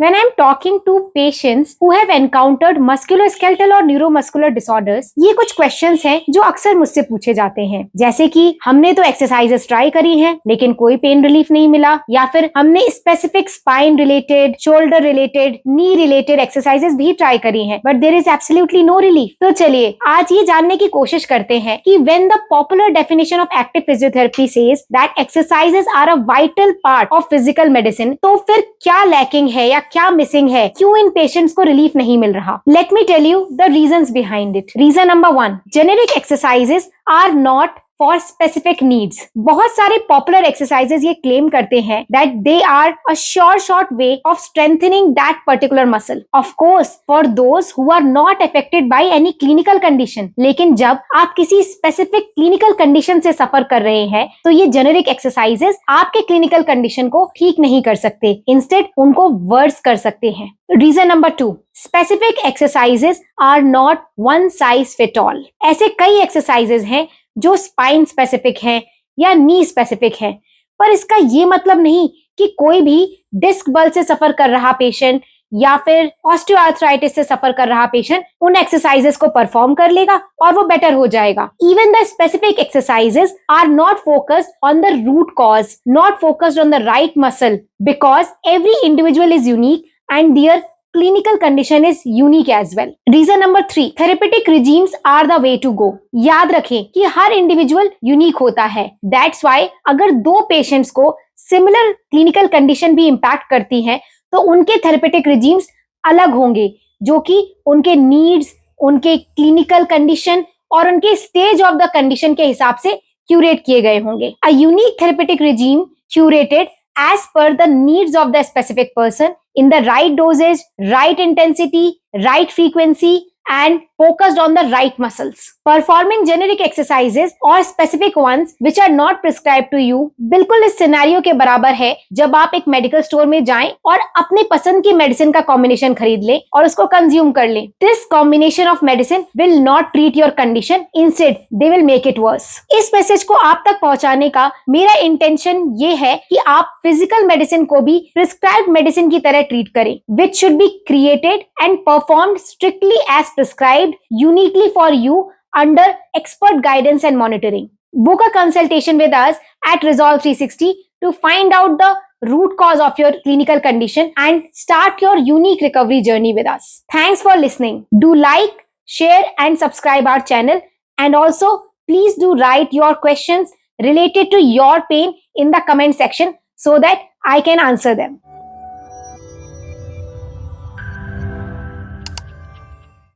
When I'm talking to patients who have encountered musculoskeletal और neuromuscular disorders, ये कुछ questions हैं जो अक्सर मुझसे पूछे जाते हैं, जैसे कि हमने तो एक्सरसाइजेस ट्राई करी हैं लेकिन कोई पेन रिलीफ नहीं मिला, या फिर हमने specific spine related, shoulder related, knee related exercises भी ट्राई करी हैं but there is absolutely no relief. तो चलिए आज ये जानने की कोशिश करते हैं कि when the popular definition of active physiotherapy says that exercises are a vital part of physical medicine, तो फिर क्या लैकिंग है या क्या मिसिंग है, क्यों इन पेशेंट्स को रिलीफ नहीं मिल रहा? Let me tell you the reasons behind it. Reason number 1, generic exercises are not for specific needs. बहुत सारे पॉपुलर एक्सरसाइजेस ये क्लेम करते हैं that they are a short way of strengthening that particular muscle, of course for those who are not affected by any clinical condition. लेकिन जब आप किसी specific clinical condition से सफर कर रहे हैं तो ये जेनेरिक एक्सरसाइजेस आपके क्लिनिकल कंडीशन को ठीक नहीं कर सकते, इंस्टेड उनको वर्स कर सकते हैं। Reason number 2, specific exercises are not one size fit all. ऐसे कई एक्सरसाइजेस हैं जो स्पाइन स्पेसिफिक है या नी स्पेसिफिक है, पर इसका ये मतलब नहीं कि कोई भी डिस्क बल से सफर कर रहा पेशेंट या फिर ऑस्टियोआर्थराइटिस से सफर कर रहा पेशेंट उन एक्सरसाइजेस को परफॉर्म कर लेगा और वो बेटर हो जाएगा। Even the specific exercises are not focused on the root cause, not focused on the right muscle, because every individual is unique and their clinical condition is unique as well. Reason number 3, therapeutic regimes are the way to go. याद रखें कि हर individual unique होता है। That's why अगर दो patients को similar clinical condition भी impact करती है तो उनके थेरेपेटिक रिजीम्स अलग होंगे, जो कि उनके नीड्स, उनके क्लिनिकल कंडीशन और उनके स्टेज ऑफ द कंडीशन के हिसाब से क्यूरेट किए गए होंगे। A unique therapeutic regime curated as per the needs of the specific person in the right dosage, right intensity, right frequency and focused on the right muscles. Performing generic exercises or specific ones which are not prescribed to you बिल्कुल इस scenario के बराबर है जब आप एक medical store में जाएं और अपने पसंद की मेडिसिन का कॉम्बिनेशन खरीद लें और उसको कंज्यूम कर लें। This combination of medicine will not treat your condition, instead they will make it worse. इस मैसेज को आप तक पहुंचाने का मेरा इंटेंशन ये है कि आप फिजिकल मेडिसिन को भी प्रिस्क्राइब्ड मेडिसिन की तरह ट्रीट करें, which should be created and performed strictly as prescribed, uniquely for you under expert guidance and monitoring. Book a consultation with us at Resolve 360 to find out the root cause of your clinical condition and start your unique recovery journey with us. Thanks for listening. Do like, share and subscribe our channel, and also please do write your questions related to your pain in the comment section so that I can answer them.